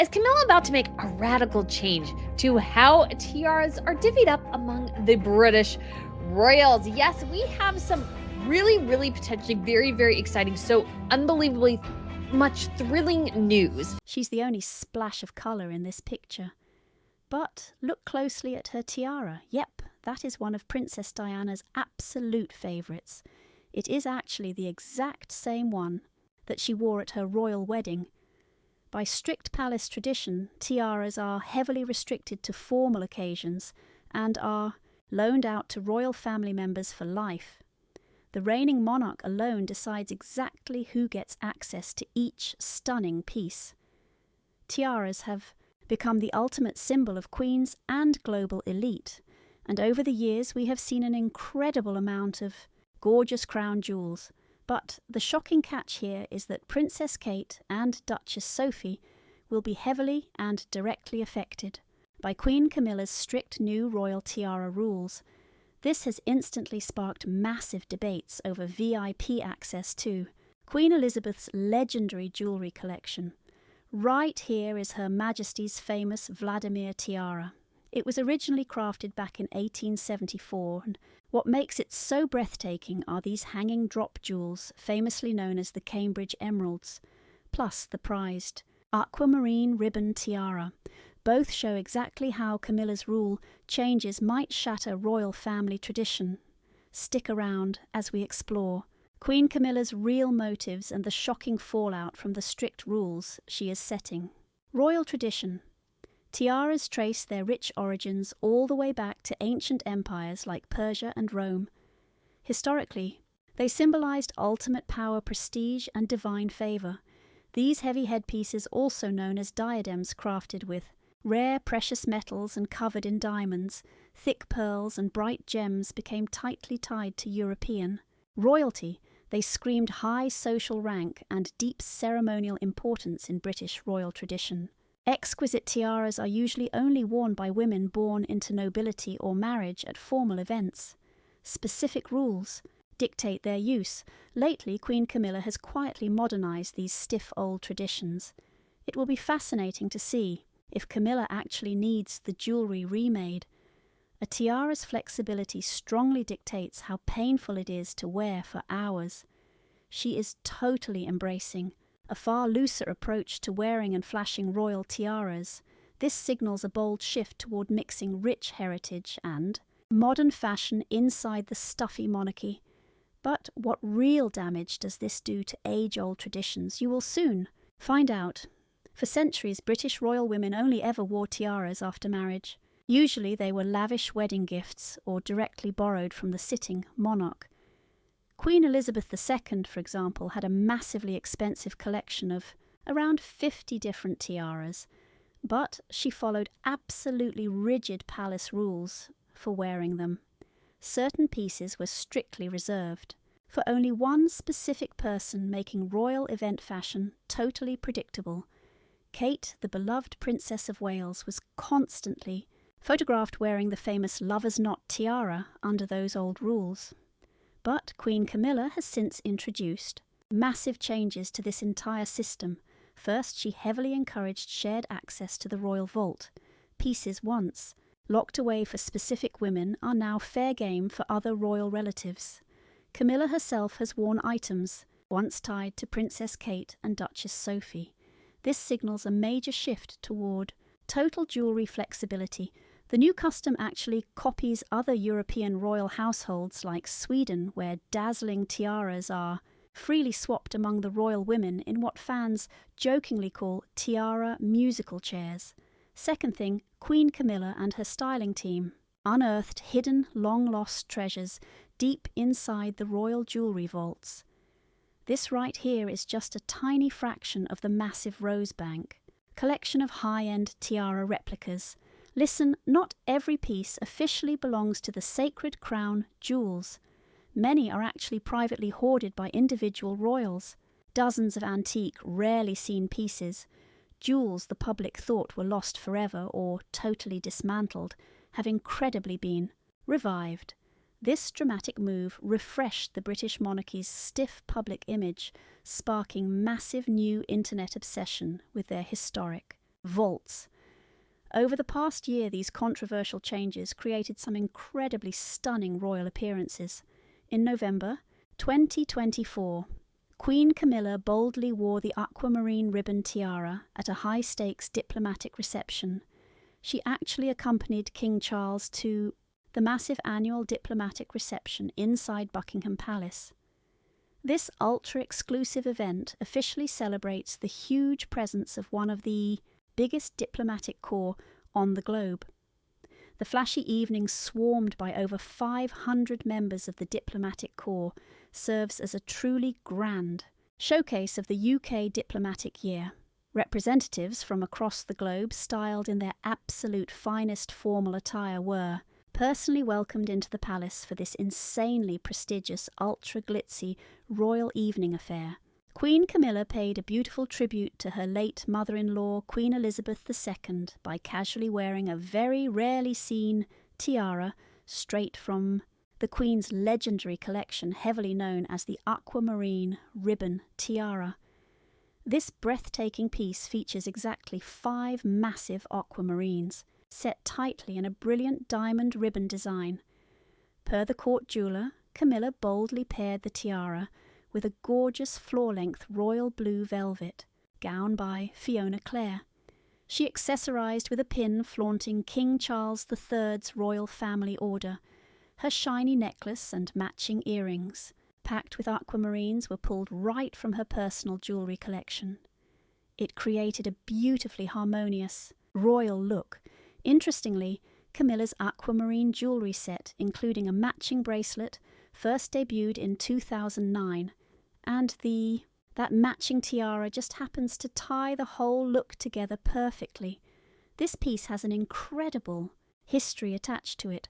Is Camilla about to make a radical change to how tiaras are divvied up among the British royals? Yes, we have some really potentially very exciting, so unbelievably much thrilling news. She's the only splash of colour in this picture. But look closely at her tiara. Yep, that is one of Princess Diana's absolute favourites. It is actually the exact same one that she wore at her royal wedding. By strict palace tradition, tiaras are heavily restricted to formal occasions and are loaned out to royal family members for life. The reigning monarch alone decides exactly who gets access to each stunning piece. Tiaras have become the ultimate symbol of queens and global elite, and over the years we have seen an incredible amount of gorgeous crown jewels. But the shocking catch here is that Princess Kate and Duchess Sophie will be heavily and directly affected by Queen Camilla's strict new royal tiara rules. This has instantly sparked massive debates over VIP access to Queen Elizabeth's legendary jewellery collection. Right here is Her Majesty's famous Vladimir Tiara. It was originally crafted back in 1874, and what makes it so breathtaking are these hanging drop jewels, famously known as the Cambridge Emeralds, plus the prized Aquamarine Ribbon Tiara. Both show exactly how Camilla's rule changes might shatter royal family tradition. Stick around as we explore Queen Camilla's real motives and the shocking fallout from the strict rules she is setting. Royal tradition. Tiaras trace their rich origins all the way back to ancient empires like Persia and Rome. Historically, they symbolized ultimate power, prestige, and divine favor. These heavy headpieces, also known as diadems, crafted with rare precious metals and covered in diamonds, thick pearls and bright gems, became tightly tied to European royalty. They screamed high social rank and deep ceremonial importance in British royal tradition. Exquisite tiaras are usually only worn by women born into nobility or marriage at formal events. Specific rules dictate their use. Lately, Queen Camilla has quietly modernised these stiff old traditions. It will be fascinating to see if Camilla actually needs the jewellery remade. A tiara's flexibility strongly dictates how painful it is to wear for hours. She is totally embracing a far looser approach to wearing and flashing royal tiaras. This signals a bold shift toward mixing rich heritage and modern fashion inside the stuffy monarchy. But what real damage does this do to age-old traditions? You will soon find out. For centuries, British royal women only ever wore tiaras after marriage. Usually they were lavish wedding gifts or directly borrowed from the sitting monarch. Queen Elizabeth II, for example, had a massively expensive collection of around 50 different tiaras, but she followed absolutely rigid palace rules for wearing them. Certain pieces were strictly reserved for only one specific person, making royal event fashion totally predictable. Kate, the beloved Princess of Wales, was constantly photographed wearing the famous lover's knot tiara under those old rules. But Queen Camilla has since introduced massive changes to this entire system. First, she heavily encouraged shared access to the royal vault. Pieces once locked away for specific women are now fair game for other royal relatives. Camilla herself has worn items once tied to Princess Kate and Duchess Sophie. This signals a major shift toward total jewellery flexibility. The new custom actually copies other European royal households like Sweden, where dazzling tiaras are freely swapped among the royal women in what fans jokingly call tiara musical chairs. Second thing, Queen Camilla and her styling team unearthed hidden, long-lost treasures deep inside the royal jewellery vaults. This right here is just a tiny fraction of the massive rose bank, collection of high-end tiara replicas. Listen, not every piece officially belongs to the sacred crown jewels. Many are actually privately hoarded by individual royals. Dozens of antique, rarely seen pieces, jewels the public thought were lost forever or totally dismantled, have incredibly been revived. This dramatic move refreshed the British monarchy's stiff public image, sparking massive new internet obsession with their historic vaults. Over the past year, these controversial changes created some incredibly stunning royal appearances. In November 2024, Queen Camilla boldly wore the Aquamarine Ribbon Tiara at a high-stakes diplomatic reception. She actually accompanied King Charles to the massive annual diplomatic reception inside Buckingham Palace. This ultra-exclusive event officially celebrates the huge presence of one of the biggest diplomatic corps on the globe. The flashy evening, swarmed by over 500 members of the diplomatic corps, serves as a truly grand showcase of the UK diplomatic year. Representatives from across the globe, styled in their absolute finest formal attire, were personally welcomed into the palace for this insanely prestigious, ultra-glitzy royal evening affair. Queen Camilla paid a beautiful tribute to her late mother-in-law, Queen Elizabeth II, by casually wearing a very rarely seen tiara straight from the Queen's legendary collection, heavily known as the Aquamarine Ribbon Tiara. This breathtaking piece features exactly 5 massive aquamarines, set tightly in a brilliant diamond ribbon design. Per the court jeweller, Camilla boldly paired the tiara with a gorgeous floor-length royal blue velvet gown by Fiona Clare. She accessorized with a pin flaunting King Charles III's royal family order. Her shiny necklace and matching earrings, packed with aquamarines, were pulled right from her personal jewellery collection. It created a beautifully harmonious, royal look. Interestingly, Camilla's aquamarine jewellery set, including a matching bracelet, first debuted in 2009, and that matching tiara just happens to tie the whole look together perfectly. This piece has an incredible history attached to it.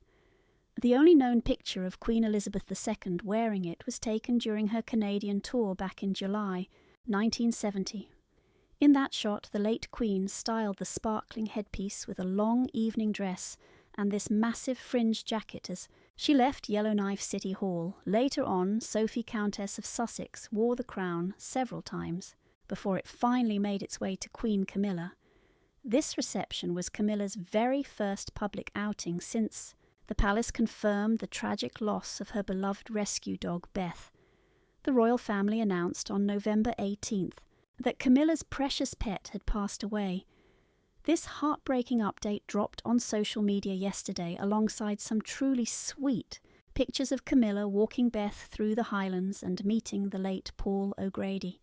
The only known picture of Queen Elizabeth II wearing it was taken during her Canadian tour back in July 1970. In that shot, the late Queen styled the sparkling headpiece with a long evening dress and this massive fringe jacket as she left Yellowknife City Hall. Later on, Sophie, Countess of Sussex, wore the crown several times before it finally made its way to Queen Camilla. This reception was Camilla's very first public outing since the palace confirmed the tragic loss of her beloved rescue dog, Beth. The royal family announced on November 18th that Camilla's precious pet had passed away. This heartbreaking update dropped on social media yesterday alongside some truly sweet pictures of Camilla walking Beth through the Highlands and meeting the late Paul O'Grady.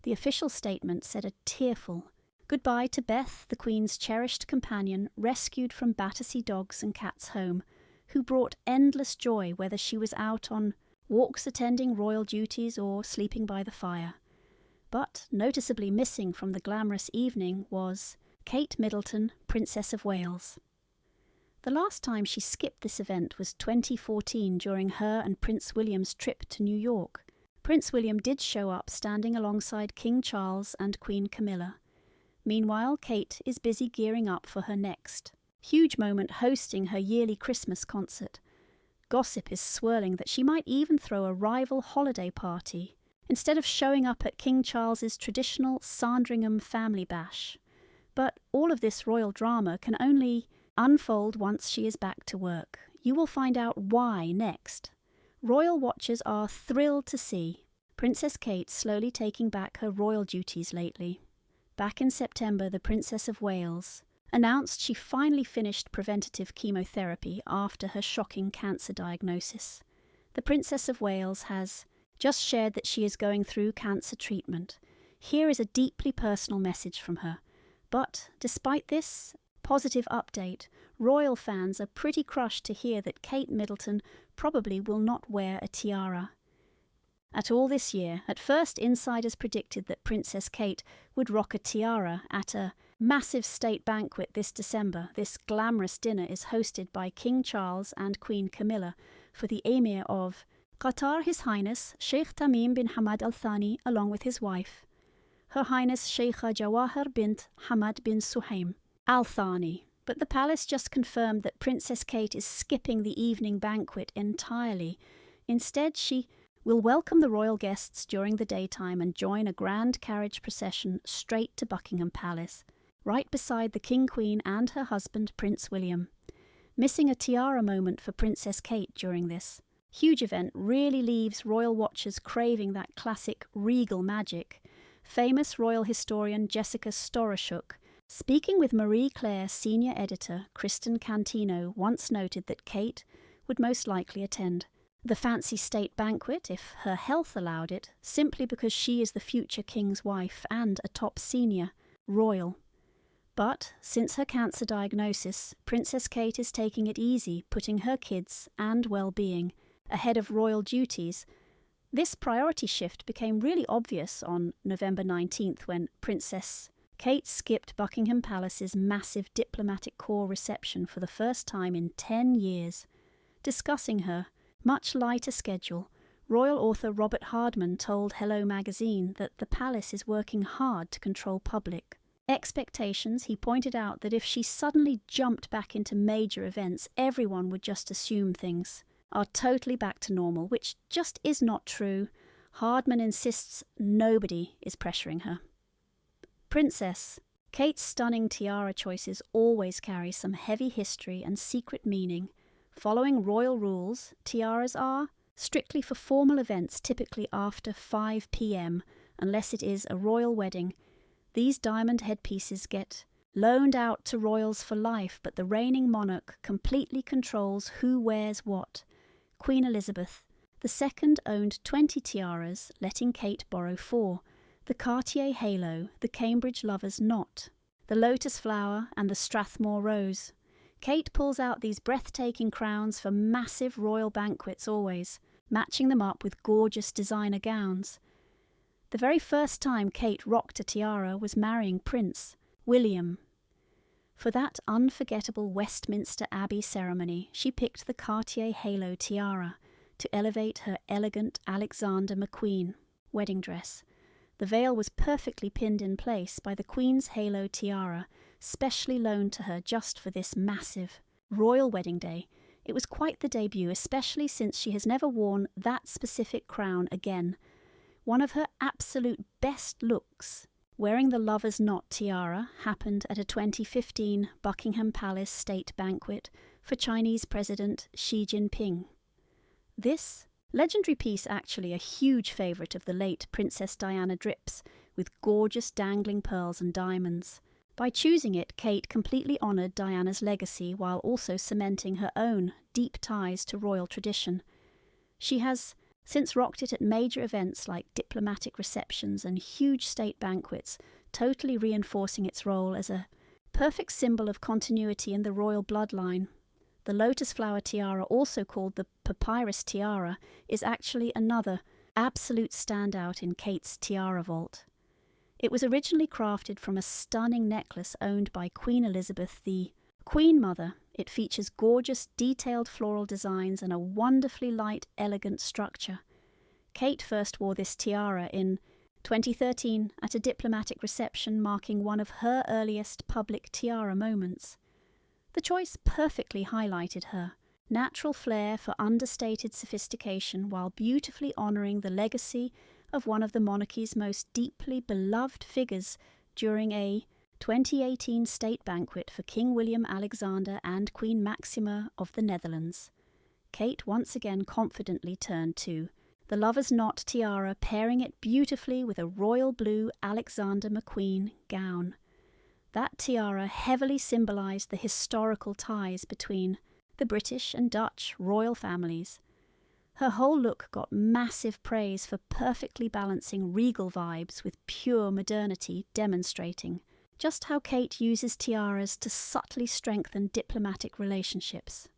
The official statement said a tearful goodbye to Beth, the Queen's cherished companion, rescued from Battersea Dogs and Cats Home, who brought endless joy whether she was out on walks attending royal duties or sleeping by the fire. But noticeably missing from the glamorous evening was Kate Middleton, Princess of Wales. The last time she skipped this event was 2014 during her and Prince William's trip to New York. Prince William did show up standing alongside King Charles and Queen Camilla. Meanwhile, Kate is busy gearing up for her next huge moment, hosting her yearly Christmas concert. Gossip is swirling that she might even throw a rival holiday party instead of showing up at King Charles's traditional Sandringham family bash. But all of this royal drama can only unfold once she is back to work. You will find out why next. Royal watchers are thrilled to see Princess Kate slowly taking back her royal duties lately. Back in September, the Princess of Wales announced she finally finished preventative chemotherapy after her shocking cancer diagnosis. The Princess of Wales has just shared that she is going through cancer treatment. Here is a deeply personal message from her. But despite this positive update, royal fans are pretty crushed to hear that Kate Middleton probably will not wear a tiara at all this year. At first, insiders predicted that Princess Kate would rock a tiara at a massive state banquet this December. This glamorous dinner is hosted by King Charles and Queen Camilla for the Emir of Qatar, His Highness Sheikh Tamim bin Hamad Al Thani, along with his wife, Her Highness Sheikha Jawahar bint Hamad bin Suhaim Al Thani. But the palace just confirmed that Princess Kate is skipping the evening banquet entirely. Instead, she will welcome the royal guests during the daytime and join a grand carriage procession straight to Buckingham Palace. right beside the King Queen and her husband Prince William. Missing a tiara moment for Princess Kate during this huge event really leaves royal watchers craving that classic regal magic. Famous royal historian Jessica Storashuk, speaking with Marie Claire senior editor Kristen Cantino, once noted that Kate would most likely attend the fancy state banquet, if her health allowed it, simply because she is the future king's wife and a top senior royal. But since her cancer diagnosis, Princess Kate is taking it easy, putting her kids and well-being ahead of royal duties. This priority shift became really obvious on November 19th when Princess Kate skipped Buckingham Palace's massive diplomatic corps reception for the first time in 10 years. Discussing her much lighter schedule, royal author Robert Hardman told Hello magazine that the palace is working hard to control public expectations. He pointed out that if she suddenly jumped back into major events, everyone would just assume things are totally back to normal, which just is not true. Hardman insists nobody is pressuring her. Princess Kate's stunning tiara choices always carry some heavy history and secret meaning. Following royal rules, tiaras are strictly for formal events, typically after 5 p.m, unless it is a royal wedding. These diamond headpieces get loaned out to royals for life, but the reigning monarch completely controls who wears what. Queen Elizabeth II owned 20 tiaras, letting Kate borrow 4. The Cartier Halo, the Cambridge Lover's Knot, the Lotus Flower and the Strathmore Rose. Kate pulls out these breathtaking crowns for massive royal banquets always, matching them up with gorgeous designer gowns. The very first time Kate rocked a tiara was marrying Prince William. For that unforgettable Westminster Abbey ceremony, she picked the Cartier Halo Tiara to elevate her elegant Alexander McQueen wedding dress. The veil was perfectly pinned in place by the Queen's Halo Tiara, specially loaned to her just for this massive royal wedding day. It was quite the debut, especially since she has never worn that specific crown again. One of her absolute best looks, wearing the Lover's Knot tiara, happened at a 2015 Buckingham Palace state banquet for Chinese President Xi Jinping. This legendary piece, actually a huge favourite of the late Princess Diana drips, with gorgeous dangling pearls and diamonds. By choosing it, Kate completely honoured Diana's legacy while also cementing her own deep ties to royal tradition. She has since rocked it at major events like diplomatic receptions and huge state banquets, totally reinforcing its role as a perfect symbol of continuity in the royal bloodline. The lotus flower tiara, also called the papyrus tiara, is actually another absolute standout in Kate's tiara vault. It was originally crafted from a stunning necklace owned by Queen Elizabeth, the Queen Mother. It features gorgeous, detailed floral designs and a wonderfully light, elegant structure. Kate first wore this tiara in 2013 at a diplomatic reception, marking one of her earliest public tiara moments. The choice perfectly highlighted her natural flair for understated sophistication while beautifully honouring the legacy of one of the monarchy's most deeply beloved figures during a 2018 state banquet for King William Alexander and Queen Maxima of the Netherlands. Kate once again confidently turned to the Lover's Knot tiara, pairing it beautifully with a royal blue Alexander McQueen gown. That tiara heavily symbolised the historical ties between the British and Dutch royal families. Her whole look got massive praise for perfectly balancing regal vibes with pure modernity, demonstrating just how Kate uses tiaras to subtly strengthen diplomatic relationships.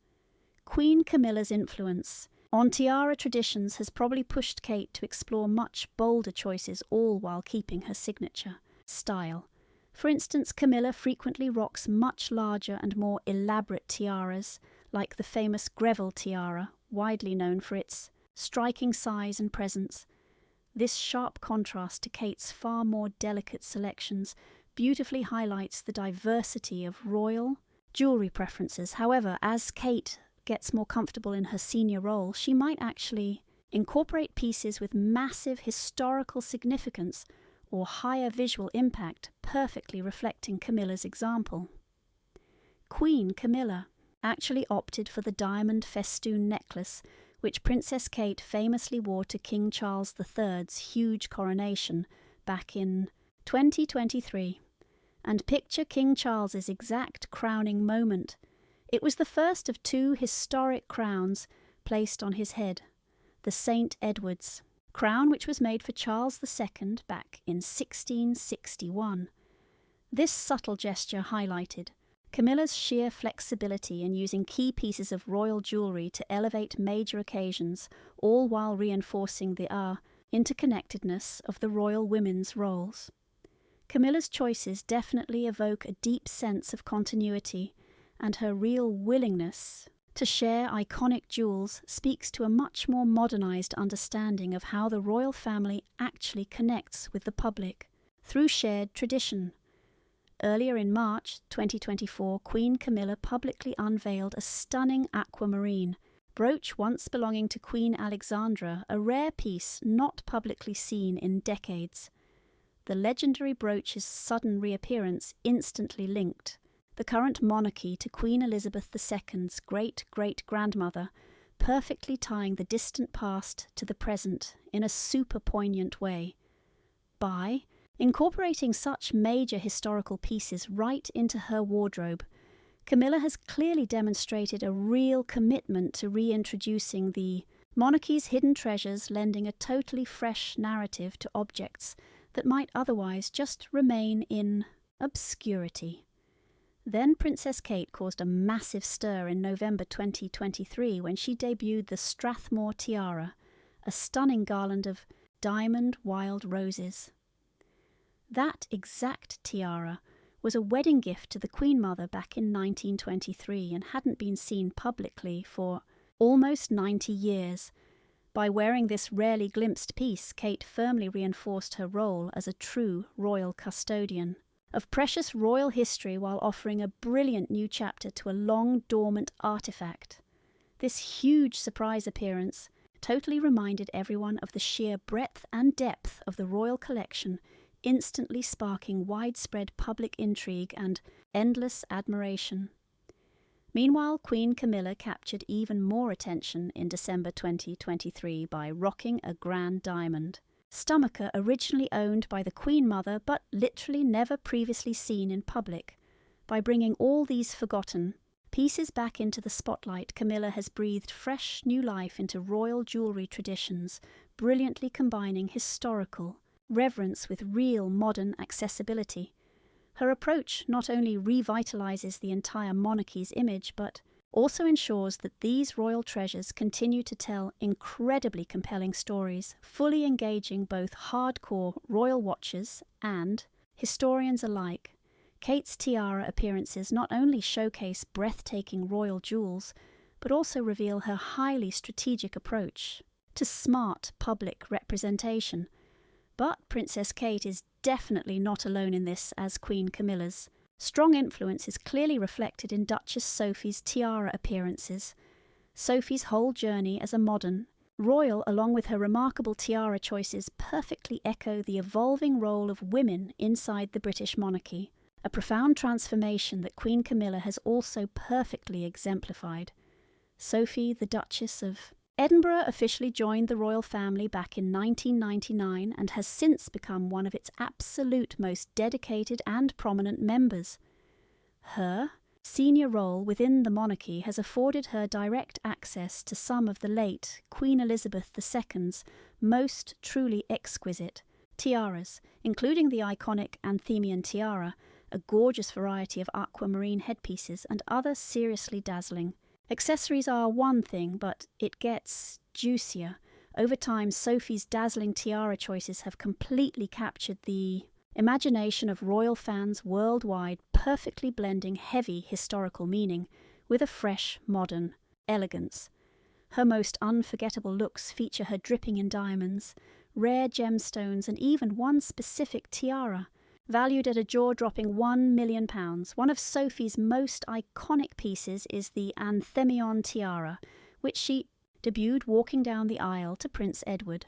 Queen Camilla's influence on tiara traditions has probably pushed Kate to explore much bolder choices, all while keeping her signature style. For instance, Camilla frequently rocks much larger and more elaborate tiaras, like the famous Gradual tiara, widely known for its striking size and presence. This sharp contrast to Kate's far more delicate selections beautifully highlights the diversity of royal jewellery preferences. However, as Kate gets more comfortable in her senior role, she might actually incorporate pieces with massive historical significance or higher visual impact, perfectly reflecting Camilla's example. Queen Camilla actually opted for the diamond festoon necklace which Princess Kate famously wore to King Charles III's huge coronation back in 2023. And picture King Charles's exact crowning moment. It was the first of two historic crowns placed on his head, the St. Edward's crown, which was made for Charles II back in 1661. This subtle gesture highlighted Camilla's sheer flexibility in using key pieces of royal jewellery to elevate major occasions, all while reinforcing the interconnectedness of the royal women's roles. Camilla's choices definitely evoke a deep sense of continuity, and her real willingness to share iconic jewels speaks to a much more modernised understanding of how the royal family actually connects with the public, through shared tradition. Earlier in March 2024, Queen Camilla publicly unveiled a stunning aquamarine brooch once belonging to Queen Alexandra, a rare piece not publicly seen in decades. The legendary brooch's sudden reappearance instantly linked the current monarchy to Queen Elizabeth II's great-great-grandmother, perfectly tying the distant past to the present in a super poignant way. By incorporating such major historical pieces right into her wardrobe, Camilla has clearly demonstrated a real commitment to reintroducing the monarchy's hidden treasures, lending a totally fresh narrative to objects that might otherwise just remain in obscurity. Then Princess Kate caused a massive stir in November 2023 when she debuted the Strathmore Tiara, a stunning garland of diamond wild roses. That exact tiara was a wedding gift to the Queen Mother back in 1923 and hadn't been seen publicly for almost 90 years. By wearing this rarely glimpsed piece, Kate firmly reinforced her role as a true royal custodian of precious royal history while offering a brilliant new chapter to a long-dormant artefact. This huge surprise appearance totally reminded everyone of the sheer breadth and depth of the royal collection, instantly sparking widespread public intrigue and endless admiration. Meanwhile, Queen Camilla captured even more attention in December 2023 by rocking a grand diamond, stomacher originally owned by the Queen Mother but literally never previously seen in public. By bringing all these forgotten pieces back into the spotlight, Camilla has breathed fresh new life into royal jewellery traditions, brilliantly combining historical reverence with real modern accessibility. Her approach not only revitalizes the entire monarchy's image, but also ensures that these royal treasures continue to tell incredibly compelling stories, fully engaging both hardcore royal watchers and historians alike. Kate's tiara appearances not only showcase breathtaking royal jewels, but also reveal her highly strategic approach to smart public representation. But Princess Kate is definitely not alone in this as Queen Camilla's strong influence is clearly reflected in Duchess Sophie's tiara appearances. Sophie's whole journey as a modern royal, along with her remarkable tiara choices, perfectly echo the evolving role of women inside the British monarchy, a profound transformation that Queen Camilla has also perfectly exemplified. Sophie, the Duchess of Edinburgh, officially joined the royal family back in 1999 and has since become one of its absolute most dedicated and prominent members. Her senior role within the monarchy has afforded her direct access to some of the late Queen Elizabeth II's most truly exquisite tiaras, including the iconic Anthemion Tiara, a gorgeous variety of aquamarine headpieces, and other seriously dazzling accessories are one thing, but it gets juicier. Over time, Sophie's dazzling tiara choices have completely captured the imagination of royal fans worldwide, perfectly blending heavy historical meaning with a fresh, modern elegance. Her most unforgettable looks feature her dripping in diamonds, rare gemstones, and even one specific tiara, valued at a jaw-dropping £1 million. One of Sophie's most iconic pieces is the Anthemion Tiara, which she debuted walking down the aisle to Prince Edward.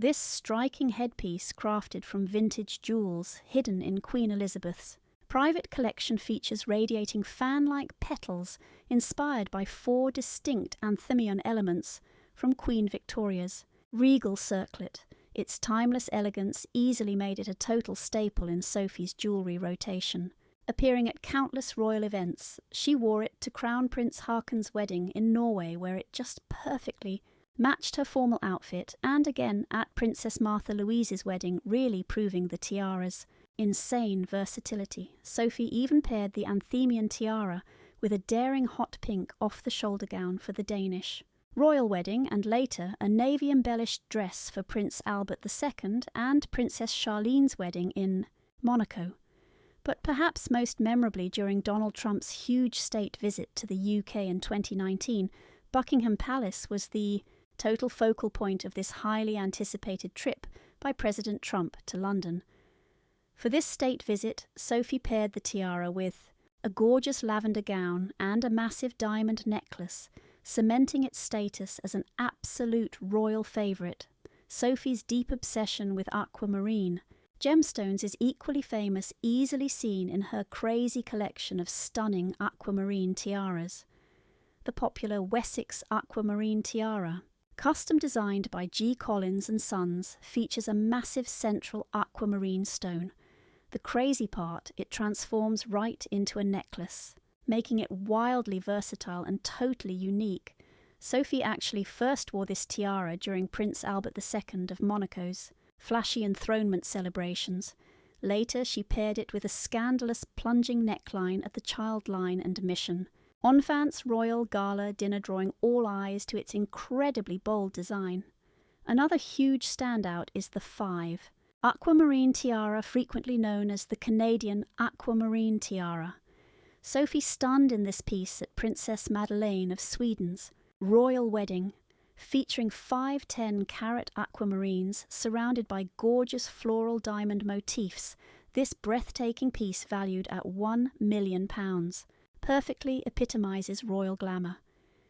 This striking headpiece, crafted from vintage jewels hidden in Queen Elizabeth's private collection, features radiating fan-like petals inspired by 4 distinct Anthemion elements from Queen Victoria's regal circlet. Its timeless elegance easily made it a total staple in Sophie's jewellery rotation. Appearing at countless royal events, she wore it to Crown Prince Haakon's wedding in Norway, where it just perfectly matched her formal outfit, and again at Princess Martha Louise's wedding, really proving the tiara's insane versatility. Sophie even paired the Anthemion Tiara with a daring hot pink off-the-shoulder gown for the Danish royal wedding, and later a navy-embellished dress for Prince Albert II and Princess Charlene's wedding in Monaco. But perhaps most memorably, during Donald Trump's huge state visit to the UK in 2019, Buckingham Palace was the total focal point of this highly anticipated trip by President Trump to London. For this state visit, Sophie paired the tiara with a gorgeous lavender gown and a massive diamond necklace, cementing its status as an absolute royal favourite. Sophie's deep obsession with aquamarine gemstones is equally famous, easily seen in her crazy collection of stunning aquamarine tiaras. The popular Wessex Aquamarine Tiara, custom designed by G. Collins and Sons, features a massive central aquamarine stone. The crazy part, it transforms right into a necklace, making it wildly versatile and totally unique. Sophie actually first wore this tiara during Prince Albert II of Monaco's flashy enthronement celebrations. Later, she paired it with a scandalous plunging neckline at the Child Line and Mission. Enfant's royal gala dinner, drawing all eyes to its incredibly bold design. Another huge standout is the 5 Aquamarine Tiara, frequently known as the Canadian Aquamarine Tiara. Sophie stunned in this piece at Princess Madeleine of Sweden's royal wedding, featuring 5 10-carat aquamarines surrounded by gorgeous floral diamond motifs. This breathtaking piece, valued at £1 million, perfectly epitomises royal glamour.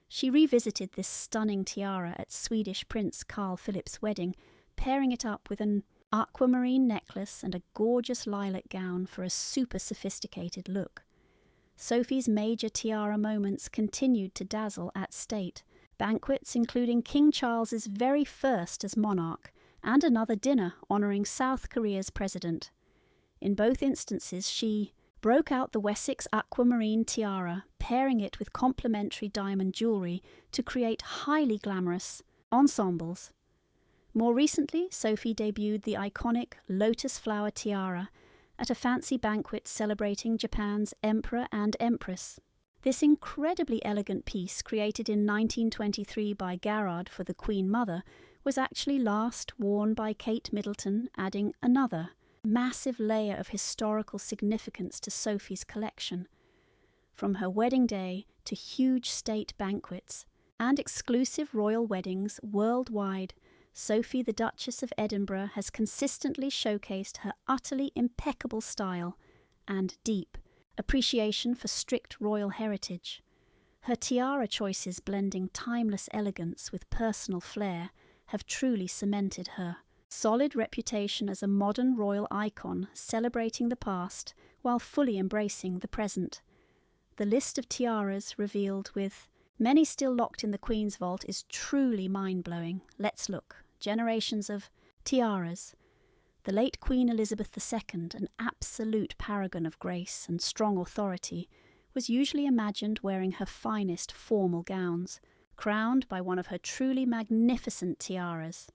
She revisited this stunning tiara at Swedish Prince Carl Philip's wedding, pairing it up with an aquamarine necklace and a gorgeous lilac gown for a super sophisticated look. Sophie's major tiara moments continued to dazzle at state banquets, including King Charles's very first as monarch, and another dinner honouring South Korea's president. In both instances, she broke out the Wessex Aquamarine Tiara, pairing it with complementary diamond jewellery to create highly glamorous ensembles. More recently, Sophie debuted the iconic Lotus Flower Tiara at a fancy banquet celebrating Japan's Emperor and Empress. This incredibly elegant piece, created in 1923 by Garrard for the Queen Mother, was actually last worn by Kate Middleton, adding another massive layer of historical significance to Sophie's collection. From her wedding day to huge state banquets and exclusive royal weddings worldwide, Sophie, the Duchess of Edinburgh, has consistently showcased her utterly impeccable style and deep appreciation for strict royal heritage. Her tiara choices, blending timeless elegance with personal flair, have truly cemented her solid reputation as a modern royal icon, celebrating the past while fully embracing the present. The list of tiaras revealed, with many still locked in the Queen's vault, is truly mind-blowing. Let's look. Generations of tiaras. The late Queen Elizabeth II, an absolute paragon of grace and strong authority, was usually imagined wearing her finest formal gowns, crowned by one of her truly magnificent tiaras.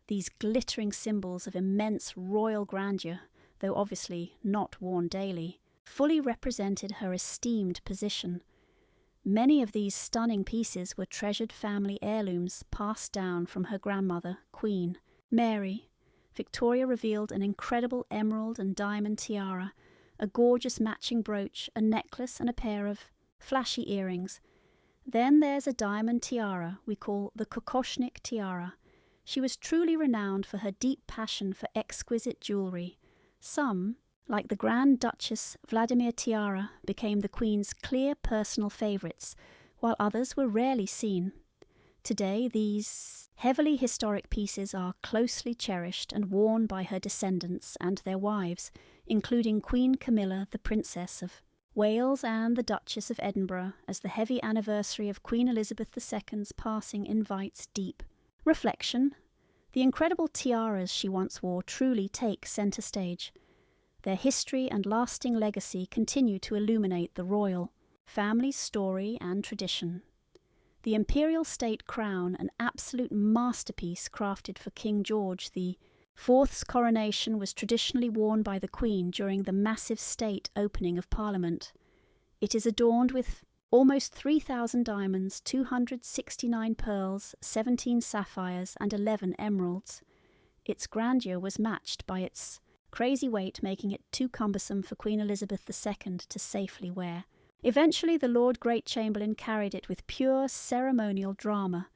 These glittering symbols of immense royal grandeur, though obviously not worn daily, fully represented her esteemed position. Many of these stunning pieces were treasured family heirlooms passed down from her grandmother, Queen Mary. Victoria revealed an incredible emerald and diamond tiara, a gorgeous matching brooch, a necklace and a pair of flashy earrings. Then there's a diamond tiara we call the Kokoshnik Tiara. She was truly renowned for her deep passion for exquisite jewellery. Some, like the Grand Duchess Vladimir Tiara, became the Queen's clear personal favourites, while others were rarely seen. Today, these heavily historic pieces are closely cherished and worn by her descendants and their wives, including Queen Camilla, the Princess of Wales, and the Duchess of Edinburgh, as the heavy anniversary of Queen Elizabeth II's passing invites deep reflection. The incredible tiaras she once wore truly take centre stage. Their history and lasting legacy continue to illuminate the royal family's story and tradition. The imperial state crown, an absolute masterpiece crafted for King George IV's coronation, was traditionally worn by the Queen during the massive state opening of Parliament. It is adorned with almost 3,000 diamonds, 269 pearls, 17 sapphires, and 11 emeralds. Its grandeur was matched by its crazy weight, making it too cumbersome for Queen Elizabeth II to safely wear. Eventually, the Lord Great Chamberlain carried it with pure ceremonial drama.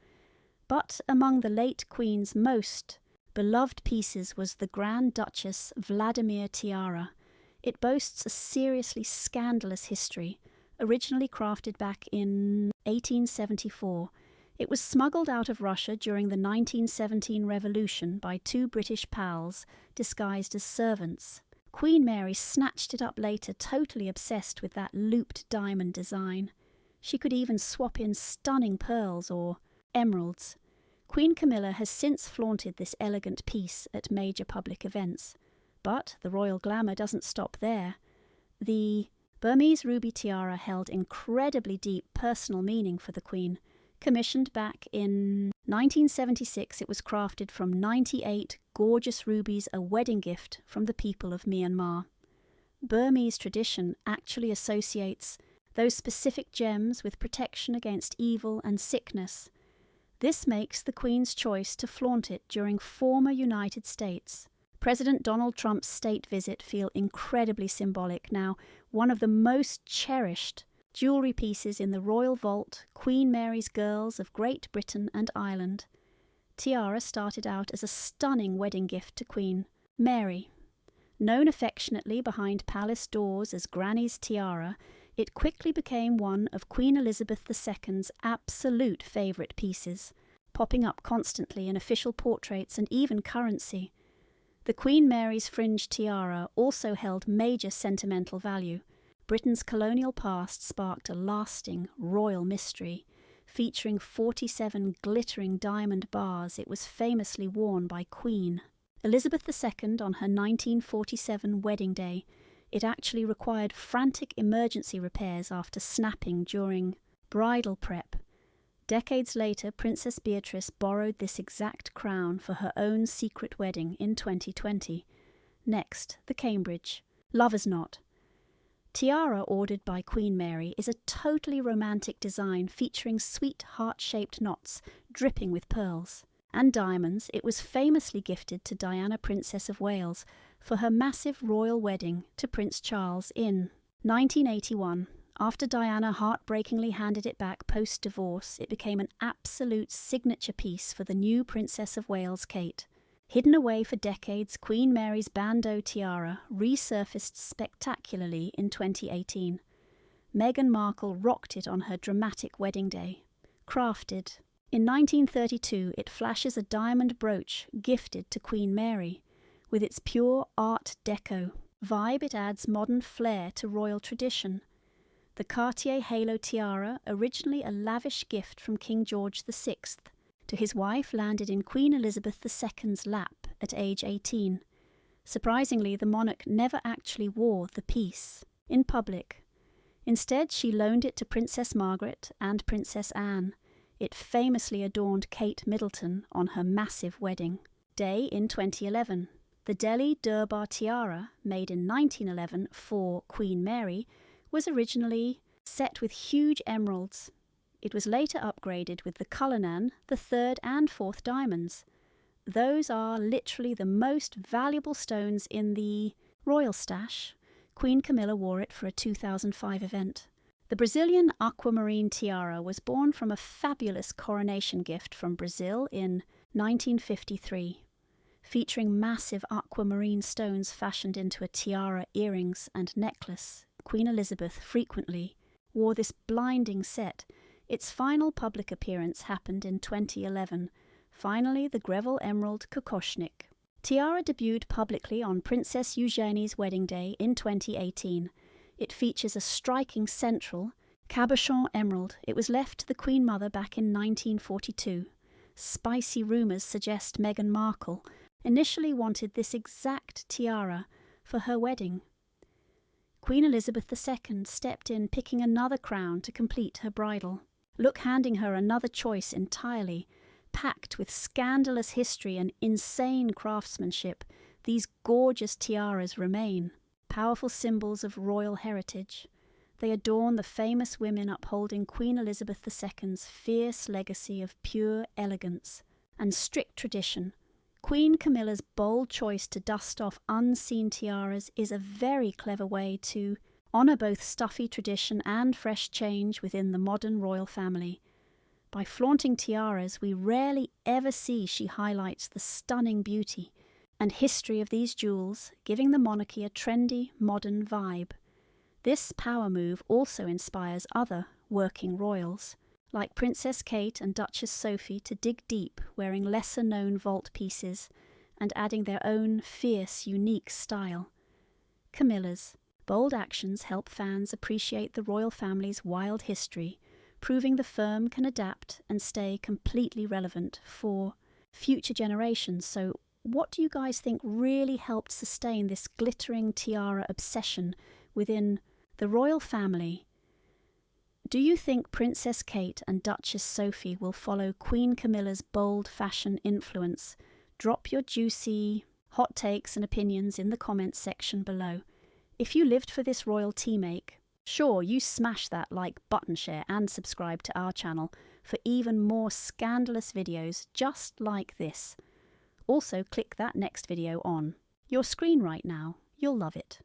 But among the late Queen's most beloved pieces was the Grand Duchess Vladimir Tiara. It boasts a seriously scandalous history. Originally crafted back in 1874, it was smuggled out of Russia during the 1917 revolution by two British pals disguised as servants. Queen Mary snatched it up later, totally obsessed with that looped diamond design. She could even swap in stunning pearls or emeralds. Queen Camilla has since flaunted this elegant piece at major public events. But the royal glamour doesn't stop there. The Burmese ruby tiara held incredibly deep personal meaning for the Queen. Commissioned back in 1976, it was crafted from 98 gorgeous rubies, a wedding gift from the people of Myanmar. Burmese tradition actually associates those specific gems with protection against evil and sickness. This makes the Queen's choice to flaunt it during former United States. President Donald Trump's state visit feel incredibly symbolic now. One of the most cherished jewellery pieces in the royal vault, Queen Mary's Girls of Great Britain and Ireland. Tiara started out as a stunning wedding gift to Queen Mary. Known affectionately behind palace doors as Granny's Tiara, it quickly became one of Queen Elizabeth II's absolute favourite pieces, popping up constantly in official portraits and even currency. The Queen Mary's fringe tiara also held major sentimental value. Britain's colonial past sparked a lasting royal mystery. Featuring 47 glittering diamond bars, it was famously worn by Queen Elizabeth II on her 1947 wedding day. It actually required frantic emergency repairs after snapping during bridal prep. Decades later, Princess Beatrice borrowed this exact crown for her own secret wedding in 2020. Next, the Cambridge Lover's Knot. Tiara, ordered by Queen Mary, is a totally romantic design featuring sweet heart-shaped knots dripping with pearls and diamonds. It was famously gifted to Diana, Princess of Wales, for her massive royal wedding to Prince Charles in 1981. After Diana heartbreakingly handed it back post-divorce, it became an absolute signature piece for the new Princess of Wales, Kate. Hidden away for decades, Queen Mary's bandeau tiara resurfaced spectacularly in 2018. Meghan Markle rocked it on her dramatic wedding day. Crafted in 1932, it flashes a diamond brooch gifted to Queen Mary. With its pure Art Deco vibe, it adds modern flair to royal tradition. The Cartier Halo Tiara, originally a lavish gift from King George VI to his wife, landed in Queen Elizabeth II's lap at age 18. Surprisingly, the monarch never actually wore the piece in public. Instead, she loaned it to Princess Margaret and Princess Anne. It famously adorned Kate Middleton on her massive wedding day in 2011. The Delhi Durbar Tiara, made in 1911 for Queen Mary, was originally set with huge emeralds. It was later upgraded with the Cullinan, the third and fourth diamonds. Those are literally the most valuable stones in the royal stash. Queen Camilla wore it for a 2005 event. The Brazilian Aquamarine Tiara was born from a fabulous coronation gift from Brazil in 1953. Featuring massive aquamarine stones fashioned into a tiara, earrings and necklace, Queen Elizabeth frequently wore this blinding set. Its final public appearance happened in 2011, finally the Greville Emerald Kokoshnik. Tiara debuted publicly on Princess Eugenie's wedding day in 2018. It features a striking central, cabochon emerald. It was left to the Queen Mother back in 1942. Spicy rumours suggest Meghan Markle initially wanted this exact tiara for her wedding. Queen Elizabeth II stepped in, picking another crown to complete her bridal. Look handing her another choice entirely. Packed with scandalous history and insane craftsmanship, these gorgeous tiaras remain, powerful symbols of royal heritage. They adorn the famous women upholding Queen Elizabeth II's fierce legacy of pure elegance and strict tradition. Queen Camilla's bold choice to dust off unseen tiaras is a very clever way to honour both stuffy tradition and fresh change within the modern royal family. By flaunting tiaras, we rarely ever see she highlights the stunning beauty and history of these jewels, giving the monarchy a trendy, modern vibe. This power move also inspires other working royals, like Princess Kate and Duchess Sophie, to dig deep, wearing lesser-known vault pieces and adding their own fierce, unique style. Camilla's bold actions help fans appreciate the royal family's wild history, proving the firm can adapt and stay completely relevant for future generations. So what do you guys think really helped sustain this glittering tiara obsession within the royal family? Do you think Princess Kate and Duchess Sophie will follow Queen Camilla's bold fashion influence? Drop your juicy, hot takes and opinions in the comments section below. If you lived for this royal tea make, sure, you smash that like button, share and subscribe to our channel for even more scandalous videos just like this. Also, click that next video on your screen right now. You'll love it.